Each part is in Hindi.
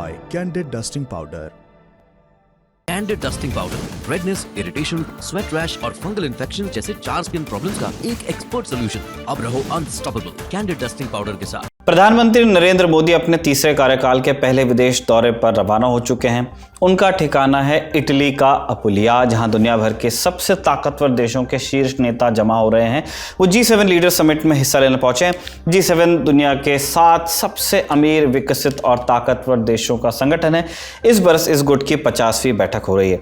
by Candid Dusting Powder. Candid dusting powder redness, irritation, sweat rash और फंगल इन्फेक्शन जैसे 4 स्किन प्रॉब्लम्स का एक एक्सपर्ट सॉल्यूशन। अब रहो अनस्टॉपेबल कैंडिड डस्टिंग पाउडर के साथ। प्रधानमंत्री नरेंद्र मोदी अपने तीसरे कार्यकाल के पहले विदेश दौरे पर रवाना हो चुके हैं। उनका ठिकाना है इटली का अपुलिया, जहां दुनिया भर के सबसे ताकतवर देशों के शीर्ष नेता जमा हो रहे हैं। वो G7 लीडर समिट में हिस्सा लेने पहुंचे हैं। G7 दुनिया के 7 सबसे अमीर, विकसित और ताकतवर देशों का संगठन है। इस बरस इस गुट की 50वीं बैठक हो रही है,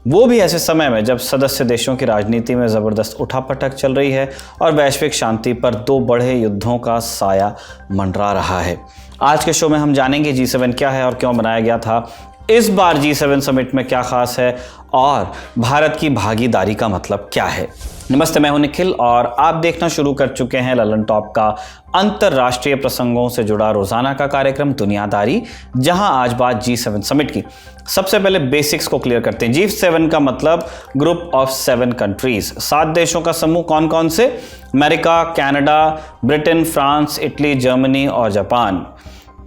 वो भी ऐसे समय में जब सदस्य देशों की राजनीति में ज़बरदस्त उठापटक चल रही है और वैश्विक शांति पर 2 बड़े युद्धों का साया मंडरा रहा है। आज के शो में हम जानेंगे G7 क्या है और क्यों बनाया गया था, इस बार G7 समिट में क्या खास है और भारत की भागीदारी का मतलब क्या है। नमस्ते, मैं हूं निखिल और आप देखना शुरू कर चुके हैं ललन टॉप का अंतरराष्ट्रीय प्रसंगों से जुड़ा रोजाना का कार्यक्रम दुनियादारी, जहां आज बात G7 समिट की। सबसे पहले बेसिक्स को क्लियर करते हैं। G7 का मतलब ग्रुप ऑफ 7 कंट्रीज, 7 देशों का समूह। कौन कौन से? America, Canada, Britain, France, Italy, Germany और जापान।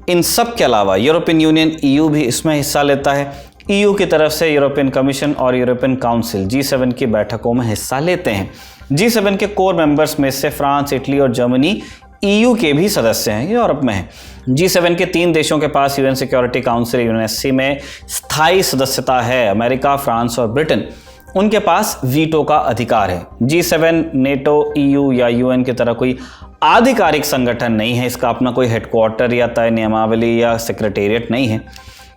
इन सब के अलावा यूरोपियन यूनियन EU भी इसमें हिस्सा लेता है। EU की तरफ से यूरोपियन कमीशन और यूरोपियन काउंसिल G7 की बैठकों में हिस्सा लेते हैं। G7 के कोर मेंबर्स में से फ्रांस, इटली और जर्मनी EU के भी सदस्य हैं, यूरोप में है। G7 के 3 देशों के पास UN सिक्योरिटी काउंसिल UNSC में स्थायी सदस्यता है, अमेरिका, फ्रांस और ब्रिटेन। उनके पास वीटो का अधिकार है। G7 नेटो, EU या UN की तरह कोई आधिकारिक संगठन नहीं है। इसका अपना कोई हेडक्वार्टर या तय नियमावली या सेक्रेटेरिएट नहीं है।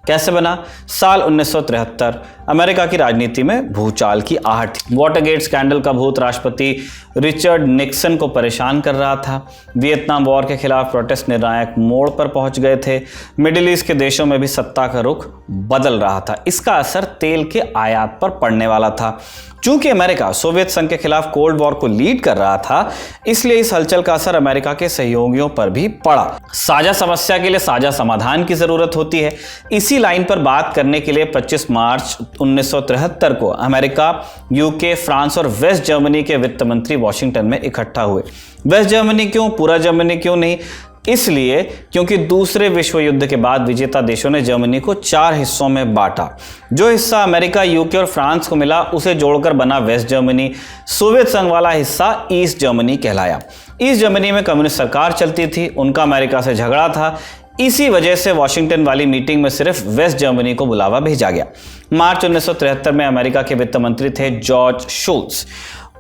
कैसे बना? साल 1973 अमेरिका की राजनीति में भूचाल की आहट थी। वाटरगेट स्कैंडल का भूत राष्ट्रपति रिचर्ड निक्सन को परेशान कर रहा था। वियतनाम वॉर के खिलाफ प्रोटेस्ट निर्णायक मोड़ पर पहुंच गए थे। मिडिल ईस्ट के देशों में भी सत्ता का रुख बदल रहा था। इसका असर तेल के आयात पर पड़ने वाला था। चूंकि अमेरिका सोवियत संघ के खिलाफ कोल्ड वॉर को लीड कर रहा था, इसलिए इस हलचल का असर अमेरिका के सहयोगियों पर भी पड़ा। साझा समस्या के लिए साझा समाधान की जरूरत होती है। इसी लाइन पर बात करने के लिए 25 मार्च 1973 को अमेरिका, UK, फ्रांस और वेस्ट जर्मनी के वित्त मंत्री वॉशिंगटन में इकट्ठा हुए। वेस्ट जर्मनी क्यों, पूरा जर्मनी क्यों नहीं? इसलिए क्योंकि दूसरे विश्व युद्ध के बाद विजेता देशों ने जर्मनी को 4 हिस्सों में बांटा। जो हिस्सा अमेरिका, UK और फ्रांस को मिला, उसे जोड़कर बना वेस्ट जर्मनी। सोवियत संघ वाला हिस्सा ईस्ट जर्मनी कहलाया। ईस्ट जर्मनी में कम्युनिस्ट सरकार चलती थी, उनका अमेरिका से झगड़ा था। इसी वजह से वॉशिंगटन वाली मीटिंग में सिर्फ वेस्ट जर्मनी को बुलावा भेजा गया। मार्च 1973 में अमेरिका के वित्त मंत्री थे जॉर्ज शोल्ट्ज।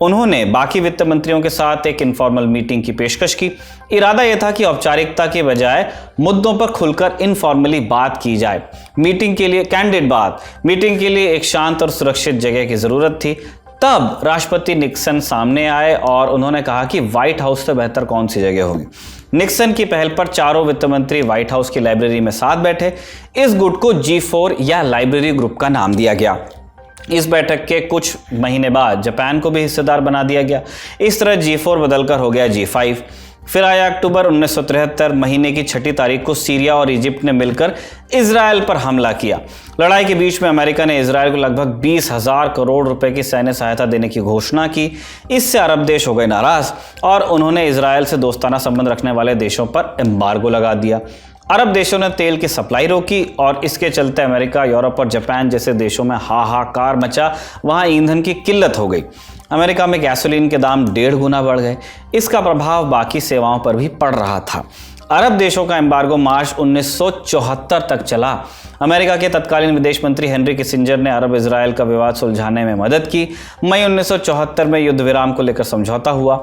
उन्होंने बाकी वित्त मंत्रियों के साथ एक इनफॉर्मल मीटिंग की पेशकश की। इरादा यह था कि औपचारिकता के बजाय मुद्दों पर खुलकर इनफॉर्मली बात की जाए। मीटिंग के लिए मीटिंग के लिए एक शांत और सुरक्षित जगह की जरूरत थी। तब राष्ट्रपति निक्सन सामने आए और उन्होंने कहा कि व्हाइट हाउस से बेहतर कौन सी जगह होगी। निक्सन की पहल पर चारों वित्त मंत्री व्हाइट हाउस की लाइब्रेरी में साथ बैठे। इस गुट को G4 या लाइब्रेरी ग्रुप का नाम दिया गया। इस बैठक के कुछ महीने बाद जापान को भी हिस्सेदार बना दिया गया। इस तरह G4 बदलकर हो गया G5। फिर आया अक्टूबर 1973। महीने की 6 तारीख को सीरिया और इजिप्ट ने मिलकर इजराइल पर हमला किया। लड़ाई के बीच में अमेरिका ने इजराइल को लगभग 20,000 करोड़ रुपए की सैन्य सहायता देने की घोषणा की। इससे अरब देश हो गए नाराज और उन्होंने इजराइल से दोस्ताना संबंध रखने वाले देशों पर एम्बार्गो लगा दिया। अरब देशों ने तेल की सप्लाई रोकी और इसके चलते अमेरिका, यूरोप और जापान जैसे देशों में हाहाकार मचा। वहां ईंधन की किल्लत हो गई। अमेरिका में गैसोलीन के दाम 1.5 गुना बढ़ गए। इसका प्रभाव बाकी सेवाओं पर भी पड़ रहा था। अरब देशों का एम्बार्गो मार्च 1974 तक चला। अमेरिका के तत्कालीन विदेश मंत्री हेनरी किसिंजर ने अरब इजराइल का विवाद सुलझाने में मदद की। मई 1974 में युद्ध विराम को लेकर समझौता हुआ।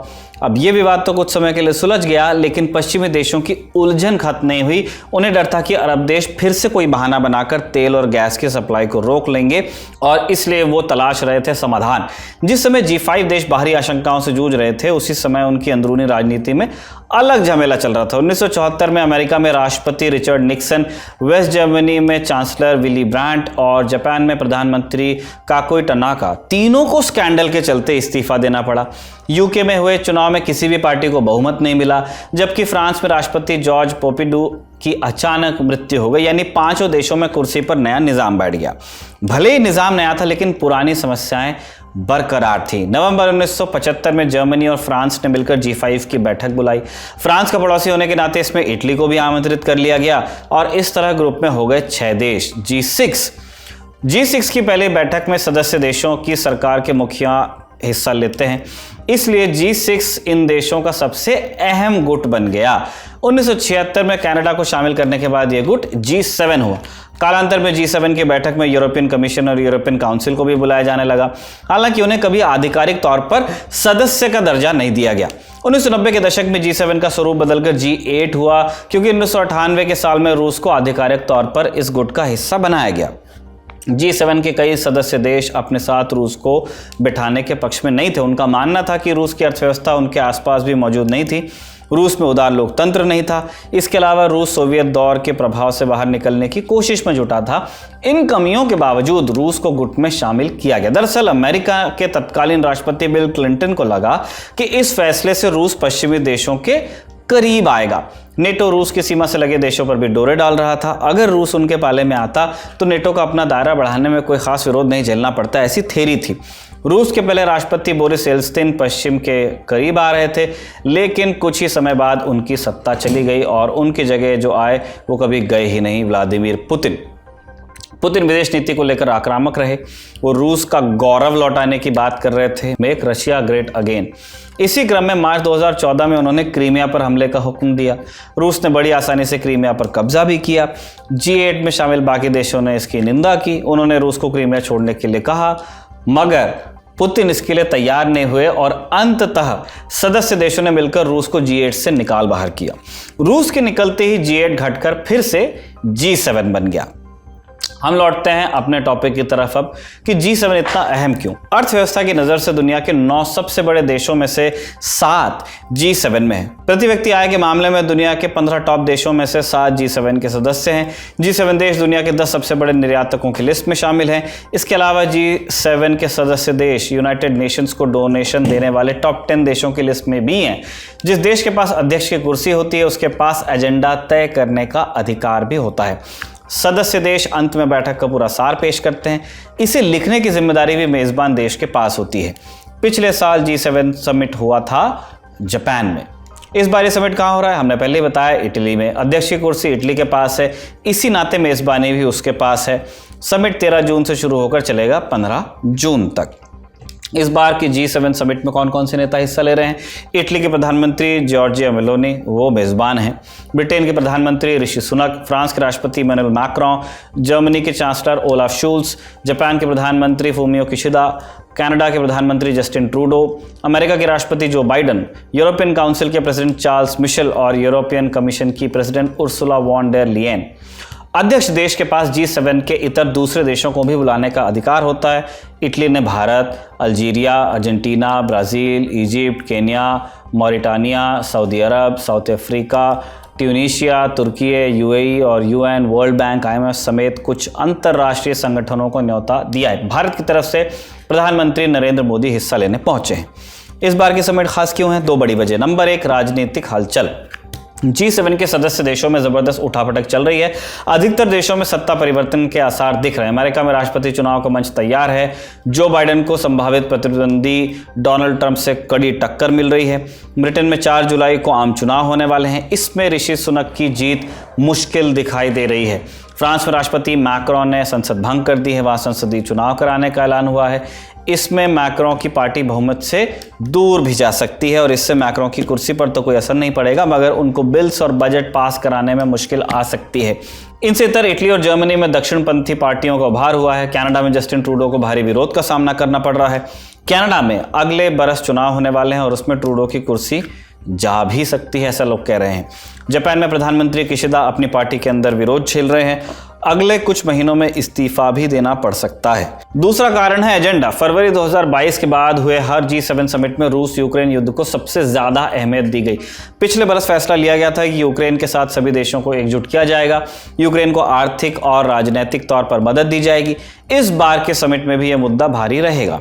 अब यह विवाद तो कुछ समय के लिए सुलझ गया, लेकिन पश्चिमी देशों की उलझन खत्म नहीं हुई। उन्हें डर था कि अरब देश फिर से कोई बहाना बनाकर तेल और गैस की सप्लाई को रोक लेंगे और इसलिए वो तलाश रहे थे समाधान। जिस समय G5 देश बाहरी आशंकाओं से जूझ रहे थे, उसी समय उनकी अंदरूनी राजनीति में अलग झमेला चल रहा था। 1974 में अमेरिका में राष्ट्रपति रिचर्ड निक्सन, वेस्ट जर्मनी में चांसलर विली ब्रांट और जापान में प्रधानमंत्री काकोई टनाका, तीनों को स्कैंडल के चलते इस्तीफा देना पड़ा। UK में हुए चुनाव में किसी भी पार्टी को बहुमत नहीं मिला, जबकि फ्रांस में राष्ट्रपति जॉर्ज पोपिडू की अचानक मृत्यु हो गई, यानी 5 देशों में कुर्सी पर नया निजाम बैठ गया। भले ही निजाम नया था लेकिन पुरानी समस्याएं बरकरार थी। नवंबर 1975 में जर्मनी और फ्रांस ने मिलकर G5 की बैठक बुलाई। फ्रांस का पड़ोसी होने के नाते इसमें इटली को भी आमंत्रित कर लिया गया और इस तरह ग्रुप में हो गए 6 देश G6 की पहली बैठक में सदस्य देशों की सरकार के मुखिया हिस्सा लेते हैं, इसलिए G6 इन देशों का सबसे अहम गुट बन गया। 1976 में कनाडा को शामिल करने के बाद यह गुट G7 हुआ। कालांतर में G7 की बैठक में यूरोपियन कमीशन और यूरोपियन काउंसिल को भी बुलाया जाने लगा, हालांकि उन्हें कभी आधिकारिक तौर पर सदस्य का दर्जा नहीं दिया गया। 1990 के दशक में G7 का स्वरूप बदलकर G8 हुआ, क्योंकि 1998 के साल में रूस को आधिकारिक तौर पर इस गुट का हिस्सा बनाया गया। G7 के कई सदस्य देश अपने साथ रूस को बिठाने के पक्ष में नहीं थे। उनका मानना था कि रूस की अर्थव्यवस्था उनके आसपास भी मौजूद नहीं थी, रूस में उदार लोकतंत्र नहीं था, इसके अलावा रूस सोवियत दौर के प्रभाव से बाहर निकलने की कोशिश में जुटा था। इन कमियों के बावजूद रूस को गुट में शामिल किया गया। दरअसल अमेरिका के तत्कालीन राष्ट्रपति बिल क्लिंटन को लगा कि इस फैसले से रूस पश्चिमी देशों के करीब आएगा। नेटो रूस की सीमा से लगे देशों पर भी डोरे डाल रहा था। अगर रूस उनके पाले में आता तो नेटो का अपना दायरा बढ़ाने में कोई खास विरोध नहीं झेलना पड़ता, ऐसी थ्योरी थी। रूस के पहले राष्ट्रपति बोरिस येल्त्सिन पश्चिम के करीब आ रहे थे, लेकिन कुछ ही समय बाद उनकी सत्ता चली गई और उनकी जगह जो आए वो कभी गए ही नहीं, व्लादिमीर पुतिन विदेश नीति को लेकर आक्रामक रहे। वो रूस का गौरव लौटाने की बात कर रहे थे, मेक रशिया ग्रेट अगेन। इसी क्रम में मार्च 2014 में उन्होंने क्रीमिया पर हमले का हुक्म दिया। रूस ने बड़ी आसानी से क्रीमिया पर कब्जा भी किया। G8 में शामिल बाकी देशों ने इसकी निंदा की। उन्होंने रूस को क्रीमिया छोड़ने के लिए कहा, मगर पुतिन इसके लिए तैयार नहीं हुए और अंततः सदस्य देशों ने मिलकर रूस को G8 से निकाल बाहर किया। रूस के निकलते ही G8 घटकर फिर से G7 बन गया। हम लौटते हैं अपने टॉपिक की तरफ अब कि G7 इतना अहम क्यों। अर्थव्यवस्था की नजर से दुनिया के 9 सबसे बड़े देशों में से 7 G7 में है। प्रति व्यक्ति आय के मामले में दुनिया के 15 टॉप देशों में से 7 G7 के सदस्य हैं। G7 देश दुनिया के 10 सबसे बड़े निर्यातकों की लिस्ट में शामिल हैं। इसके अलावा G7 के सदस्य देश यूनाइटेड नेशंस को डोनेशन देने वाले टॉप 10 देशों की लिस्ट में भी हैं। जिस देश के पास अध्यक्ष की कुर्सी होती है उसके पास एजेंडा तय करने का अधिकार भी होता है। सदस्य देश अंत में बैठक का पूरा सार पेश करते हैं। इसे लिखने की जिम्मेदारी भी मेजबान देश के पास होती है। पिछले साल G7 समिट हुआ था जापान में। इस बार ये समिट कहाँ हो रहा है, हमने पहले ही बताया, इटली में। अध्यक्ष की कुर्सी इटली के पास है, इसी नाते मेजबानी भी उसके पास है। समिट 13 जून से शुरू होकर चलेगा 15 जून तक। इस बार की G7 समिट में कौन कौन से नेता हिस्सा ले रहे हैं? इटली के प्रधानमंत्री जॉर्जिया मेलोनी, वो मेजबान हैं। ब्रिटेन के प्रधानमंत्री ऋषि सुनक, फ्रांस के राष्ट्रपति इमैनुअल मैक्रोन, जर्मनी के चांसलर ओलाफ शूल्स, जापान के प्रधानमंत्री फूमियो किशिदा, कनाडा के प्रधानमंत्री जस्टिन ट्रूडो, अमेरिका के राष्ट्रपति जो बाइडेन, यूरोपियन काउंसिल के प्रेसिडेंट चार्ल्स मिशेल और यूरोपियन कमीशन की प्रेसिडेंट उर्सुला वॉन डेर लियेन। अध्यक्ष देश के पास G7 के इतर दूसरे देशों को भी बुलाने का अधिकार होता है। इटली ने Bharat, Algeria, Argentina, Brazil, Egypt, Kenya, Mauritania, Saudi Arabia, South Africa, Tunisia, तुर्की, UAE और UN, वर्ल्ड बैंक, IMF समेत कुछ अंतर्राष्ट्रीय संगठनों को न्योता दिया है। भारत की तरफ से प्रधानमंत्री नरेंद्र मोदी हिस्सा लेने पहुंचे हैं। इस बार की समिट खास क्यों है? 2 बड़ी वजह। नंबर 1, राजनीतिक हलचल। G7 के सदस्य देशों में जबरदस्त उठापटक चल रही है। अधिकतर देशों में सत्ता परिवर्तन के आसार दिख रहे हैं। अमेरिका में राष्ट्रपति चुनाव का मंच तैयार है। जो बाइडेन को संभावित प्रतिद्वंदी डोनाल्ड ट्रंप से कड़ी टक्कर मिल रही है। ब्रिटेन में 4 जुलाई को आम चुनाव होने वाले हैं। इसमें ऋषि सुनक की जीत मुश्किल दिखाई दे रही है। फ्रांस में राष्ट्रपति मैक्रोन ने संसद भंग कर दी है, वहां संसदीय चुनाव कराने का ऐलान हुआ है। इसमें मैक्रोन की पार्टी बहुमत से दूर भी जा सकती है और इससे मैक्रोन की कुर्सी पर तो कोई असर नहीं पड़ेगा, मगर उनको बिल्स और बजट पास कराने में मुश्किल आ सकती है। इनसे इतर इटली और जर्मनी में दक्षिणपंथी पार्टियों का उभार हुआ है। कनाडा में जस्टिन ट्रूडो को भारी विरोध का सामना करना पड़ रहा है। कनाडा में अगले बरस चुनाव होने वाले हैं और उसमें ट्रूडो की कुर्सी जा भी सकती है, ऐसा लोग कह रहे हैं। जापान में प्रधानमंत्री किशिदा अपनी पार्टी के अंदर विरोध झेल रहे हैं। अगले कुछ महीनों में इस्तीफा भी देना पड़ सकता है। दूसरा कारण है एजेंडा। फरवरी 2022 के बाद हुए हर G7 समिट में रूस यूक्रेन युद्ध को सबसे ज्यादा अहमियत दी गई। पिछले बरस फैसला लिया गया था कि यूक्रेन के साथ सभी देशों को एकजुट किया जाएगा। यूक्रेन को आर्थिक और राजनीतिक तौर पर मदद दी जाएगी। इस बार के समिट में भी यह मुद्दा भारी रहेगा।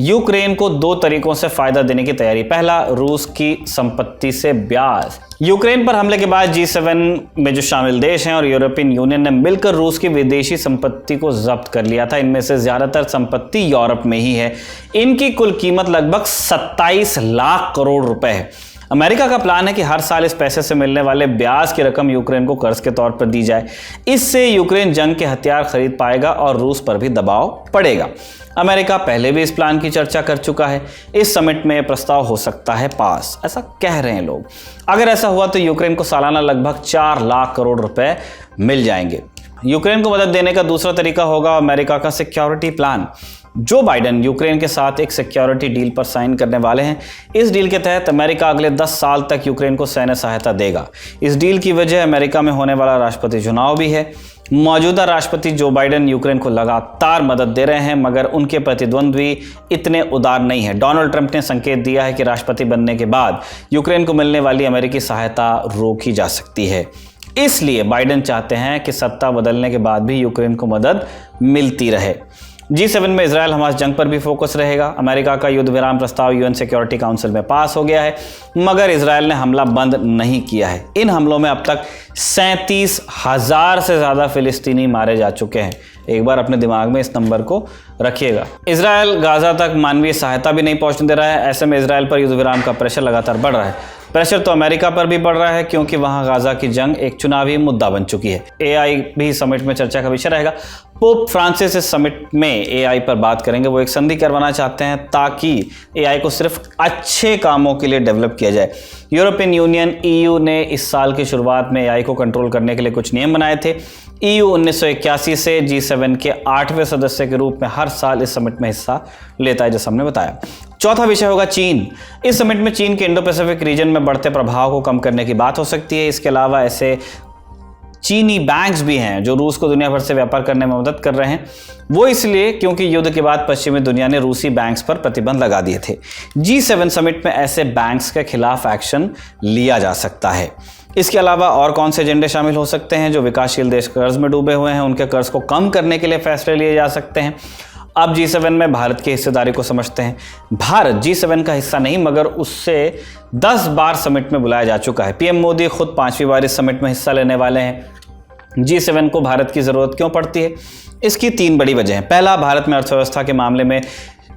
यूक्रेन को दो तरीकों से फायदा देने की तैयारी। पहला, रूस की संपत्ति से ब्याज। यूक्रेन पर हमले के बाद G7 में जो शामिल देश हैं और यूरोपियन यूनियन ने मिलकर रूस की विदेशी संपत्ति को जब्त कर लिया था। इनमें से ज्यादातर संपत्ति यूरोप में ही है। इनकी कुल कीमत लगभग 27 लाख करोड़ रुपए है। अमेरिका का प्लान है कि हर साल इस पैसे से मिलने वाले ब्याज की रकम यूक्रेन को कर्ज के तौर पर दी जाए। इससे यूक्रेन जंग के हथियार खरीद पाएगा और रूस पर भी दबाव पड़ेगा। अमेरिका पहले भी इस प्लान की चर्चा कर चुका है। इस समिट में यह प्रस्ताव हो सकता है पास, ऐसा कह रहे हैं लोग। अगर ऐसा हुआ तो यूक्रेन को सालाना लगभग 4 लाख करोड़ रुपए मिल जाएंगे। यूक्रेन को मदद देने का दूसरा तरीका होगा अमेरिका का security plan. Joe Biden Ukraine के साथ एक सिक्योरिटी डील पर साइन करने वाले हैं। इस डील के तहत अमेरिका अगले 10 साल तक यूक्रेन को सैन्य सहायता देगा। इस डील की वजह अमेरिका में होने वाला राष्ट्रपति चुनाव भी है। मौजूदा राष्ट्रपति जो बाइडेन यूक्रेन को लगातार मदद दे रहे हैं, मगर उनके प्रतिद्वंद्वी इतने उदार नहीं है। डोनाल्ड ट्रंप ने संकेत दिया है कि राष्ट्रपति बनने के बाद यूक्रेन को मिलने वाली अमेरिकी सहायता रोकी जा सकती है। इसलिए बाइडेन चाहते हैं कि सत्ता बदलने के बाद भी यूक्रेन को मदद मिलती रहे। G7 में इजराइल हमास जंग पर भी फोकस रहेगा। अमेरिका का युद्ध विराम प्रस्ताव यूएन सिक्योरिटी काउंसिल में पास हो गया है, मगर इजराइल ने हमला बंद नहीं किया है। इन हमलों में अब तक 37,000 से ज्यादा फिलिस्तीनी मारे जा चुके हैं। एक बार अपने दिमाग में इस नंबर को रखिएगा। इजराइल गाजा तक मानवीय सहायता भी नहीं पहुंचने दे रहा है। ऐसे में इजराइल पर युद्ध विराम का प्रेशर लगातार बढ़ रहा है। प्रेशर तो अमेरिका पर भी बढ़ रहा है, क्योंकि वहां गाजा की जंग एक चुनावी मुद्दा बन चुकी है। AI भी समिट में चर्चा का विषय रहेगा। पोप फ्रांसिस इस समिट में AI पर बात करेंगे। वो एक संधि करवाना चाहते हैं ताकि AI को सिर्फ अच्छे कामों के लिए डेवलप किया जाए। यूरोपियन यूनियन EU ने इस साल की शुरुआत में AI को कंट्रोल करने के लिए कुछ नियम बनाए थे। EU 1981 से G7 के 8वें सदस्य के रूप में हर साल इस समिट में हिस्सा लेता है, जैसा हमने बताया। चौथा विषय होगा चीन। इस समिट में चीन के इंडो पैसिफिक रीजन में बढ़ते प्रभाव को कम करने की बात हो सकती है। इसके अलावा ऐसे चीनी बैंक्स भी हैं जो रूस को दुनिया भर से व्यापार करने में मदद कर रहे हैं। वो इसलिए क्योंकि युद्ध के बाद पश्चिमी दुनिया ने रूसी बैंक्स पर प्रतिबंध लगा दिए थे। G7 समिट में ऐसे बैंक्स के खिलाफ एक्शन लिया जा सकता है। इसके अलावा और कौन से एजेंडे शामिल हो सकते हैं? जो विकासशील देश कर्ज में डूबे हुए हैं, उनके कर्ज को कम करने के लिए फैसले लिए जा सकते हैं। अब G7 में भारत की हिस्सेदारी को समझते हैं। भारत G7 का हिस्सा नहीं, मगर उससे 10 बार समिट में बुलाया जा चुका है। PM मोदी खुद 5वीं बार इस समिट में हिस्सा लेने वाले हैं। G7 को भारत की जरूरत क्यों पड़ती है? इसकी 3 बड़ी वजह हैं। पहला, भारत में अर्थव्यवस्था के मामले में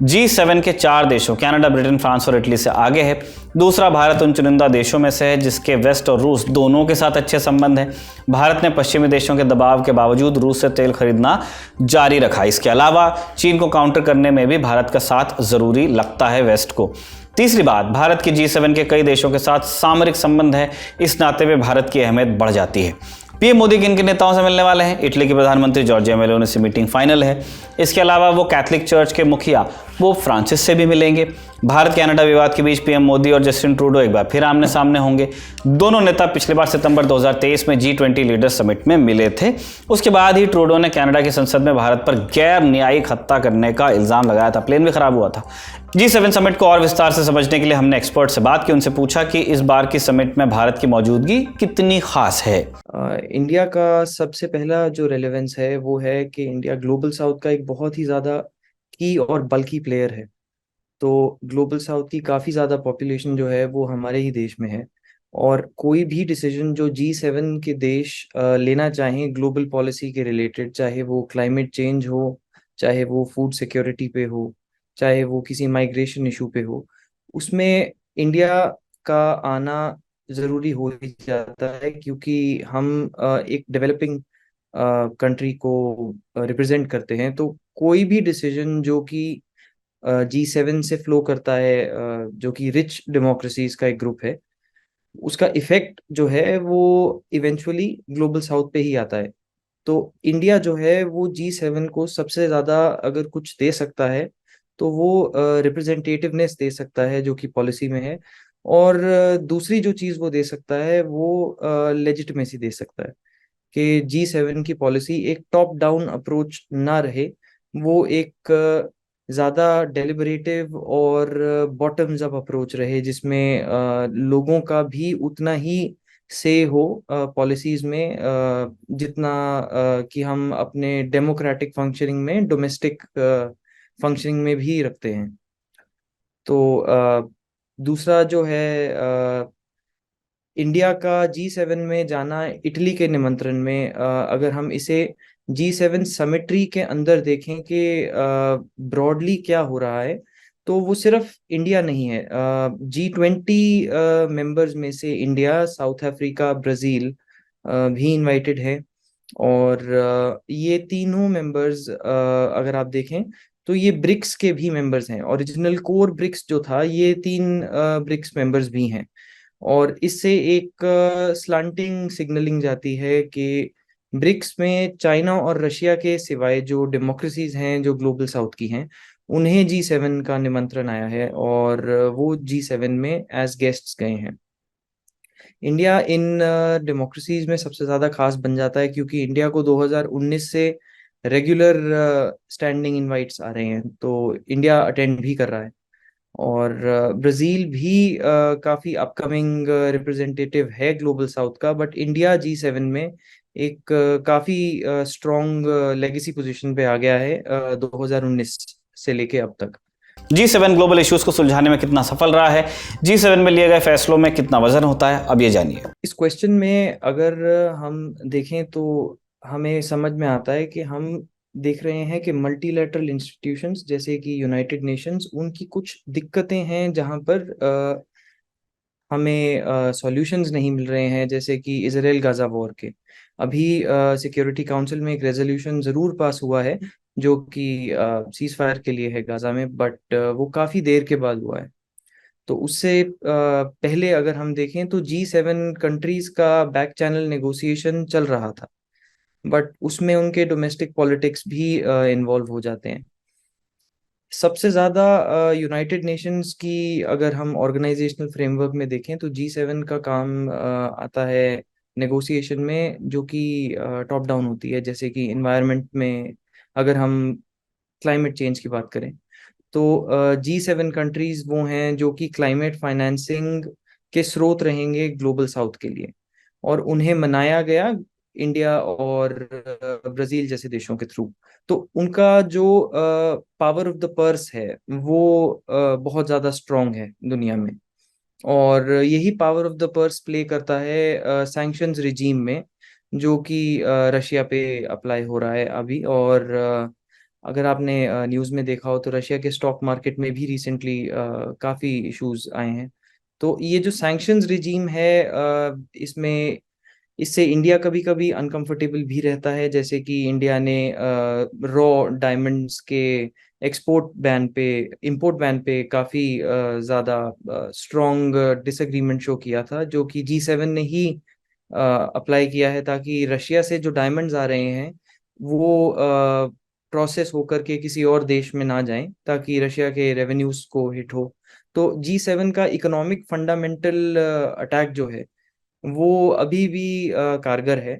G7 के 4 देशों कनाडा, ब्रिटेन, फ्रांस और इटली से आगे है। दूसरा, भारत उन चुनिंदा देशों में से है जिसके वेस्ट और रूस दोनों के साथ अच्छे संबंध हैं। भारत ने पश्चिमी देशों के दबाव के बावजूद रूस से तेल खरीदना जारी रखा। इसके अलावा चीन को काउंटर करने में भी भारत का साथ जरूरी लगता है वेस्ट को। तीसरी बात, भारत की G7 के कई देशों के साथ सामरिक संबंध है। इस नाते में भारत की अहमियत बढ़ जाती है। PM मोदी किन किन नेताओं से मिलने वाले हैं? इटली के प्रधानमंत्री जॉर्जिया मेलोनी से मीटिंग फाइनल है। इसके अलावा वो कैथलिक चर्च के मुखिया पोप फ्रांसिस से भी मिलेंगे। भारत कनाडा विवाद के बीच PM मोदी और जस्टिन ट्रूडो एक बार फिर आमने सामने होंगे। दोनों नेता पिछली बार सितंबर 2023 में G20 लीडर समिट में मिले थे। उसके बाद ही ट्रूडो ने कनाडा की संसद में भारत पर गैर न्यायिक हत्या करने का इल्जाम लगाया था। प्लेन भी खराब हुआ था। G7 समिट को और विस्तार से समझने के लिए हमने एक्सपर्ट से बात की। उनसे पूछा कि इस बार की समिट में भारत की मौजूदगी कितनी खास है। इंडिया का सबसे पहला जो रेलेवेंस है वो है कि इंडिया ग्लोबल साउथ का एक बहुत ही ज़्यादा की और बल्कि प्लेयर है। तो ग्लोबल साउथ की काफ़ी ज़्यादा पॉपुलेशन जो है वो हमारे ही देश में है, और कोई भी डिसीजन जो G7 के देश लेना चाहें ग्लोबल पॉलिसी के रिलेटेड, चाहे वो क्लाइमेट चेंज हो, चाहे वो फूड सिक्योरिटी पे हो, चाहे वो किसी माइग्रेशन इशू पे हो, उसमें इंडिया का आना ज़रूरी हो ही जाता है, क्योंकि हम एक डेवलपिंग कंट्री को रिप्रेजेंट करते हैं। तो कोई भी डिसीजन जो कि G7 से फ्लो करता है, जो कि रिच डेमोक्रेसीज का एक ग्रुप है, उसका इफेक्ट जो है वो इवेंचुअली ग्लोबल साउथ पे ही आता है। तो इंडिया जो है वो G7 को सबसे ज़्यादा अगर कुछ दे सकता है तो वो रिप्रेजेंटेटिवनेस दे सकता है जो कि पॉलिसी में है, और दूसरी जो चीज़ वो दे सकता है वो लेजिटिमेसी दे सकता है कि G7 की पॉलिसी एक टॉप डाउन अप्रोच ना रहे, वो एक ज़्यादा डेलिबरेटिव और बॉटम्स अप अप्रोच रहे, जिसमें लोगों का भी उतना ही से हो पॉलिसीज में जितना कि हम अपने डेमोक्रेटिक फंक्शनिंग में, डोमेस्टिक फंक्शनिंग में भी रखते हैं। तो दूसरा जो है इंडिया का G7 में जाना इटली के निमंत्रण में, अगर हम इसे G7 समिट्री के अंदर देखें कि ब्रॉडली क्या हो रहा है, तो वो सिर्फ इंडिया नहीं है। G20 मेंबर्स में से इंडिया, साउथ अफ्रीका, ब्राजील भी इनवाइटेड है। और ये तीनों मेंबर्स अगर आप देखें तो ये ब्रिक्स के भी मेंबर्स हैं। ओरिजिनल कोर ब्रिक्स जो था, ये 3 ब्रिक्स मेंबर्स भी हैं। और इससे एक स्लांटिंग सिग्नलिंग जाती है कि ब्रिक्स में चाइना और रशिया के सिवाय जो डेमोक्रेसीज हैं जो ग्लोबल साउथ की हैं, उन्हें G7 का निमंत्रण आया है और वो G7 में एज गेस्ट्स गए हैं। इंडिया इन डेमोक्रेसीज में सबसे ज़्यादा खास बन जाता है क्योंकि इंडिया को 2019 से रेगुलर स्टैंडिंग इनवाइट्स आ रहे हैं, तो इंडिया अटेंड भी कर रहा है। और ब्राज़ील भी काफ़ी अपकमिंग रिप्रेजेंटेटिव है ग्लोबल साउथ का, बट इंडिया G7 में एक काफ़ी स्ट्रॉन्ग लेगेसी पोजीशन पे आ गया है 2019 से लेके अब तक। G7 ग्लोबल इश्यूज को सुलझाने में कितना सफल रहा है, G7 में लिए गए फैसलों में कितना वजन होता है, अब ये जानिए। इस क्वेश्चन में अगर हम देखें तो हमें समझ में आता है कि हम देख रहे हैं कि मल्टीलैटरल इंस्टीट्यूशंस जैसे कि यूनाइटेड नेशंस, उनकी कुछ दिक्कतें हैं जहां पर हमें सॉल्यूशंस नहीं मिल रहे हैं। जैसे कि इजराइल गाजा वॉर के अभी सिक्योरिटी काउंसिल में एक रेजोल्यूशन ज़रूर पास हुआ है जो कि सीज फायर के लिए है गाजा में, बट वो काफ़ी देर के बाद हुआ है। तो उससे पहले अगर हम देखें तो G7 कंट्रीज का बैक चैनल नेगोशिएशन चल रहा था, बट उसमें उनके डोमेस्टिक पॉलिटिक्स भी इन्वॉल्व हो जाते हैं। सबसे ज़्यादा यूनाइटेड नेशंस की अगर हम ऑर्गेनाइजेशनल फ्रेमवर्क में देखें तो G7 का काम आता है नेगोशिएशन में, जो कि टॉप डाउन होती है। जैसे कि इन्वायरमेंट में अगर हम क्लाइमेट चेंज की बात करें तो G7 कंट्रीज वो हैं जो कि क्लाइमेट फाइनेंसिंग के स्रोत रहेंगे ग्लोबल साउथ के लिए, और उन्हें मनाया गया इंडिया और ब्राजील जैसे देशों के थ्रू। तो उनका जो पावर ऑफ द पर्स है वो बहुत ज़्यादा स्ट्रॉन्ग है दुनिया में, और यही power of the purse play करता है सैंक्शंस रिजीम में, जो कि रशिया पे अप्लाई हो रहा है अभी। और अगर आपने न्यूज़ में देखा हो तो रशिया के स्टॉक मार्केट में भी रिसेंटली काफ़ी इश्यूज आए हैं। तो ये जो सैंक्शंस रिजीम है इसमें इससे इंडिया कभी कभी अनकंफर्टेबल भी रहता है। जैसे कि इंडिया ने रॉ डायमंड्स के इंपोर्ट बैन पे काफ़ी ज़्यादा स्ट्रॉन्ग डिसएग्रीमेंट शो किया था, जो कि G7 ने ही अप्लाई किया है ताकि रशिया से जो डायमंड्स आ रहे हैं वो प्रोसेस होकर के किसी और देश में ना जाएं, ताकि रशिया के रेवेन्यूज को हिट हो। तो G7 का इकोनॉमिक फंडामेंटल अटैक जो है वो अभी भी कारगर है,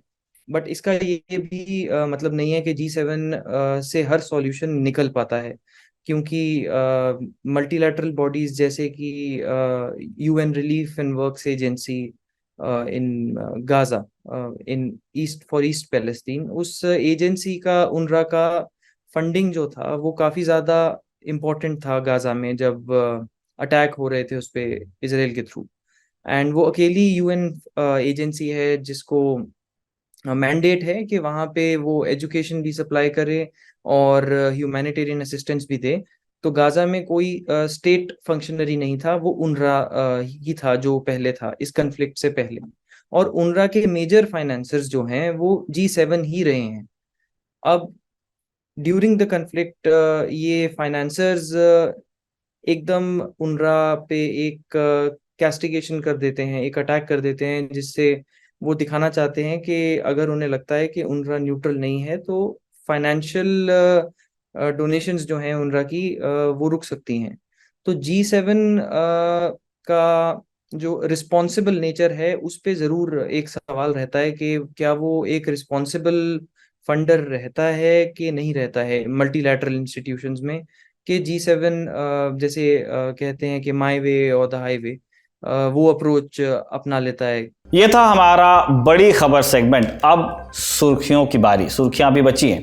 बट इसका ये भी मतलब नहीं है कि G7 से हर सॉल्यूशन निकल पाता है, क्योंकि मल्टीलैटरल बॉडीज जैसे कि UN relief and works agency in Gaza in east Palestine, उस एजेंसी का UNRWA का फंडिंग जो था वो काफ़ी ज़्यादा इम्पोर्टेंट था गाजा में जब अटैक हो रहे थे उस पे इसराइल के थ्रू। एंड वो अकेली UN एजेंसी है जिसको मैंडेट है कि वहाँ पे वो एजुकेशन भी सप्लाई करे और ह्यूमैनिटेरियन असिस्टेंस भी दे। तो गाजा में कोई स्टेट फंक्शनरी नहीं था, वो UNRWA ही था जो पहले था इस कन्फ्लिक्ट से पहले। और UNRWA के मेजर फाइनेंसर्स जो हैं वो G7 ही रहे हैं। अब ड्यूरिंग द कन्फ्लिक्ट ये फाइनेंसर्स एकदम UNRWA पे एक कैस्टिगेशन कर देते हैं, एक अटैक कर देते हैं, जिससे वो दिखाना चाहते हैं कि अगर उन्हें लगता है कि UNRWA न्यूट्रल नहीं है तो फाइनेंशियल डोनेशंस जो हैं UNRWA की वो रुक सकती हैं। तो G7 का जो रिस्पॉन्सिबल नेचर है उस पे ज़रूर एक सवाल रहता है कि क्या वो एक रिस्पॉन्सिबल फंडर रहता है कि नहीं रहता है मल्टीलैटरल इंस्टीट्यूशंस में, कि G7 जैसे कहते हैं कि माई वे और द हाईवे वो अप्रोच अपना लेता है। ये था हमारा बड़ी खबर सेगमेंट। अब सुर्खियों की बारी। सुर्खियां भी बची हैं।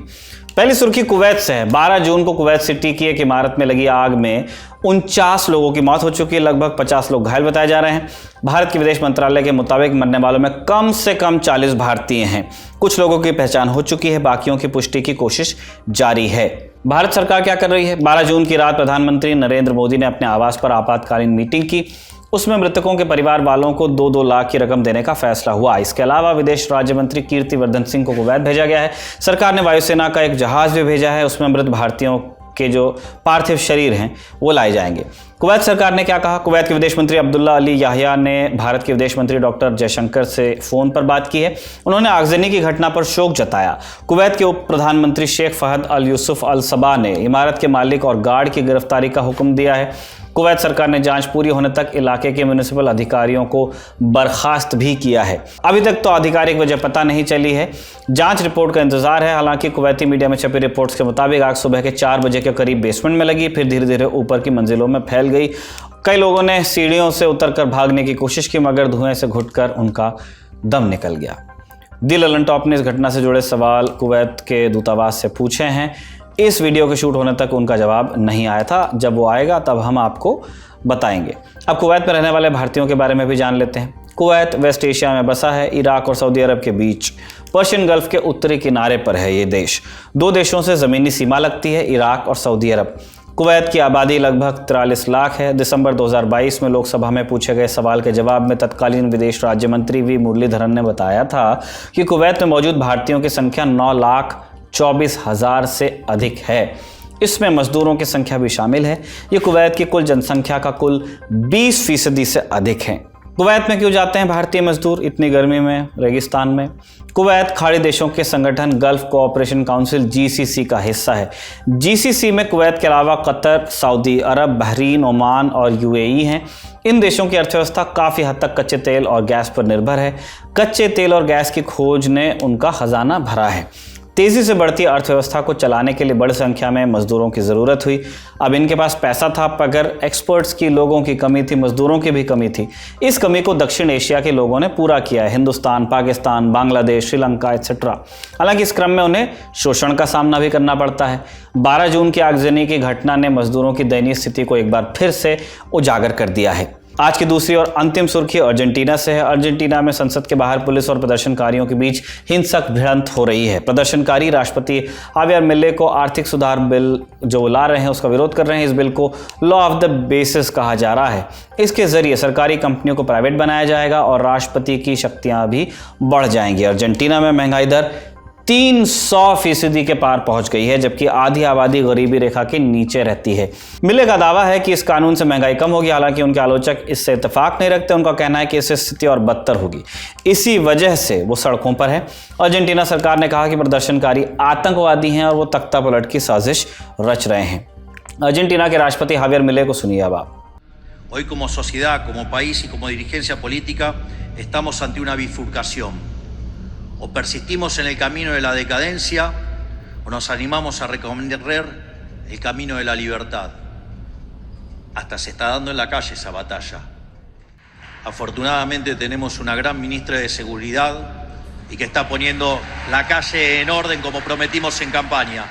पहली सुर्खी कुवैत से है। 12 जून को कुवैत सिटी की एक इमारत में लगी आग में 49 लोगों की मौत हो चुकी है, लगभग 50 लोग घायल बताए जा रहे हैं। भारत के विदेश मंत्रालय के मुताबिक मरने वालों में कम से कम 40 भारतीय हैं। कुछ लोगों की पहचान हो चुकी है, बाकियों की पुष्टि की कोशिश जारी है। भारत सरकार क्या कर रही है? 12 जून की रात प्रधानमंत्री नरेंद्र मोदी ने अपने आवास पर आपातकालीन मीटिंग की। उसमें मृतकों के परिवार वालों को 2-2 लाख की रकम देने का फैसला हुआ। इसके अलावा विदेश राज्य मंत्री कीर्तिवर्धन सिंह को कुवैत भेजा गया है। सरकार ने वायुसेना का एक जहाज भी भेजा है, उसमें मृत भारतीयों के जो पार्थिव शरीर हैं वो लाए जाएंगे। कुवैत सरकार ने क्या कहा? कुवैत के विदेश मंत्री अब्दुल्ला अली याहिया ने भारत के विदेश मंत्री डॉक्टर जयशंकर से फोन पर बात की है। उन्होंने आगजनी की घटना पर शोक जताया। कुवैत के उप प्रधानमंत्री शेख फहद अल यूसुफ अल सबा ने इमारत के मालिक और गार्ड की गिरफ्तारी का हुक्म दिया है। कुवैत सरकार ने जांच पूरी होने तक इलाके के म्युनिसिपल अधिकारियों को बर्खास्त भी किया है। अभी तक तो आधिकारिक वजह पता नहीं चली है, जांच रिपोर्ट का इंतजार है। हालांकि कुवैती मीडिया में छपी रिपोर्ट्स के मुताबिक आग सुबह के 4 बजे के करीब बेसमेंट में लगी, फिर धीरे धीरे ऊपर की मंजिलों में फैल गई। कई लोगों ने सीढ़ियों से उतरकर भागने की कोशिश की, मगर धुएं से घुटकर उनका दम निकल गया। दी ललन टॉप ने इस घटना से जुड़े सवाल कुवैत के दूतावास से पूछे हैं। इस वीडियो के शूट होने तक उनका जवाब नहीं आया था। जब वो आएगा तब हम आपको बताएंगे। अब कुवैत में रहने वाले भारतीयों के बारे में भी जान लेते हैं। कुवैत वेस्ट एशिया में बसा है, इराक और सऊदी अरब के बीच पर्शियन गल्फ के उत्तरी किनारे पर है ये देश। 2 देशों से ज़मीनी सीमा लगती है, इराक और सऊदी अरब। कुवैत की आबादी लगभग 43 लाख है। दिसंबर 2022 में लोकसभा में पूछे गए सवाल के जवाब में तत्कालीन विदेश राज्य मंत्री वी मुरलीधरन ने बताया था कि कुवैत में मौजूद भारतीयों की संख्या 9,24,000 से अधिक है। इसमें मजदूरों की संख्या भी शामिल है। ये कुवैत की कुल जनसंख्या का कुल 20% से अधिक है। कुवैत में क्यों जाते हैं भारतीय मजदूर इतनी गर्मी में, रेगिस्तान में? कुवैत खाड़ी देशों के संगठन गल्फ कोऑपरेशन काउंसिल GCC का हिस्सा है। GCC में कुवैत के अलावा कतर, सऊदी अरब, बहरीन, ओमान और UAE हैं। इन देशों की अर्थव्यवस्था काफ़ी हद तक कच्चे तेल और गैस पर निर्भर है। कच्चे तेल और गैस की खोज ने उनका खजाना भरा है। तेजी से बढ़ती अर्थव्यवस्था को चलाने के लिए बड़ी संख्या में मजदूरों की ज़रूरत हुई। अब इनके पास पैसा था, मगर एक्सपर्ट्स की, लोगों की कमी थी, मजदूरों की भी कमी थी। इस कमी को दक्षिण एशिया के लोगों ने पूरा किया है, हिंदुस्तान, पाकिस्तान, बांग्लादेश, श्रीलंका एक्सेट्रा। हालांकि इस क्रम में उन्हें शोषण का सामना भी करना पड़ता है। 12 जून की आगजनी की घटना ने मजदूरों की दयनीय स्थिति को एक बार फिर से उजागर कर दिया है। आज की दूसरी और अंतिम सुर्खी अर्जेंटीना से है। अर्जेंटीना में संसद के बाहर पुलिस और प्रदर्शनकारियों के बीच हिंसक भिड़ंत हो रही है। प्रदर्शनकारी राष्ट्रपति हावियर मिले को आर्थिक सुधार बिल जो ला रहे हैं उसका विरोध कर रहे हैं। इस बिल को लॉ ऑफ द बेसिस कहा जा रहा है। इसके जरिए सरकारी कंपनियों को प्राइवेट बनाया जाएगा और राष्ट्रपति की शक्तियां भी बढ़ जाएंगी। अर्जेंटीना में महंगाई दर 300% के पार पहुंच गई है, जबकि आधी आबादी गरीबी रेखा के नीचे रहती है। मिले का दावा है कि इस कानून से महंगाई कम होगी। हालांकि उनके आलोचक इससे इत्तेफाक नहीं रखते। उनका कहना है कि इससे स्थिति और बदतर होगी। इसी वजह से वो सड़कों पर है। अर्जेंटीना सरकार ने कहा कि प्रदर्शनकारी आतंकवादी हैं और वो तख्ता पलट की साजिश रच रहे हैं। अर्जेंटीना के राष्ट्रपति हावियर मिले को सुनिए अब आप। Hoy como sociedad, como país y como dirigencia política estamos ante una bifurcación. O persistimos en el camino de la decadencia o nos animamos a recorrer el camino de la libertad. Hasta se está dando en la calle esa batalla. Afortunadamente tenemos una gran ministra de Seguridad y que está poniendo la calle en orden como prometimos en campaña.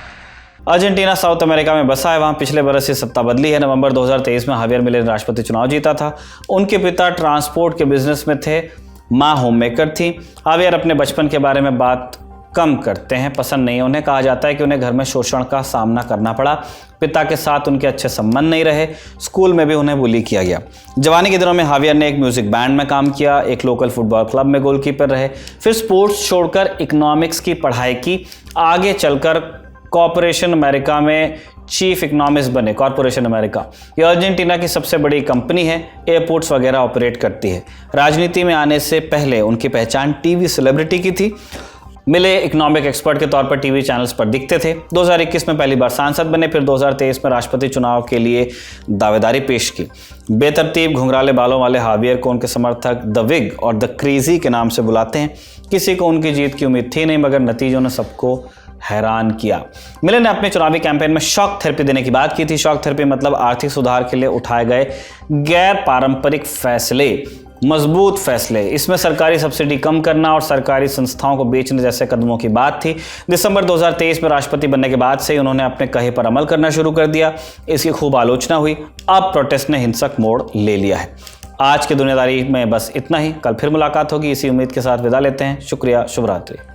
Argentina south America में बसा है। वहां पिछले बरस से सत्ता बदली है। नवंबर 2023 में हावियर मिले ने राष्ट्रपति चुनाव जीता था। उनके पिता ट्रांसपोर्ट के बिजनेस में थे, माँ होम मेकर थी। हावियर अपने बचपन के बारे में बात कम करते हैं, पसंद नहीं है उन्हें। कहा जाता है कि उन्हें घर में शोषण का सामना करना पड़ा। पिता के साथ उनके अच्छे संबंध नहीं रहे। स्कूल में भी उन्हें बुली किया गया। जवानी के दिनों में हावियर ने एक म्यूजिक बैंड में काम किया, एक लोकल फुटबॉल क्लब में गोलकीपर रहे। फिर स्पोर्ट्स छोड़कर इकोनॉमिक्स की पढ़ाई की। आगे चलकर कॉर्पोरेशन अमेरिका में चीफ इकोनॉमिस्ट बने। कॉर्पोरेशन अमेरिका ये अर्जेंटीना की सबसे बड़ी कंपनी है, एयरपोर्ट्स वगैरह ऑपरेट करती है। राजनीति में आने से पहले उनकी पहचान टीवी सेलिब्रिटी की थी। मिले इकोनॉमिक एक्सपर्ट के तौर पर टीवी चैनल्स पर दिखते थे। 2021 में पहली बार सांसद बने, फिर 2023 में राष्ट्रपति चुनाव के लिए दावेदारी पेश की। बेतरतीब घुंघराले बालों वाले हावियर को उनके समर्थक द विग और द क्रेजी के नाम से बुलाते हैं। किसी को उनकी जीत की उम्मीद थी नहीं, मगर नतीजों ने सबको हैरान किया। मिले ने अपने चुनावी कैंपेन में शॉक थेरेपी देने की बात की थी। शॉक थेरेपी मतलब आर्थिक सुधार के लिए उठाए गए गैर पारंपरिक फैसले मजबूत फैसले, इसमें सरकारी सब्सिडी कम करना और सरकारी संस्थाओं को बेचने जैसे कदमों की बात थी। दिसंबर 2023 में राष्ट्रपति बनने के बाद से उन्होंने अपने कहे पर अमल करना शुरू कर दिया। इसकी खूब आलोचना हुई। अब प्रोटेस्ट ने हिंसक मोड़ ले लिया है। आज की दुनियादारी में बस इतना ही। कल फिर मुलाकात होगी। इसी उम्मीद के साथ विदा लेते हैं। शुक्रिया। शुभ रात्रि।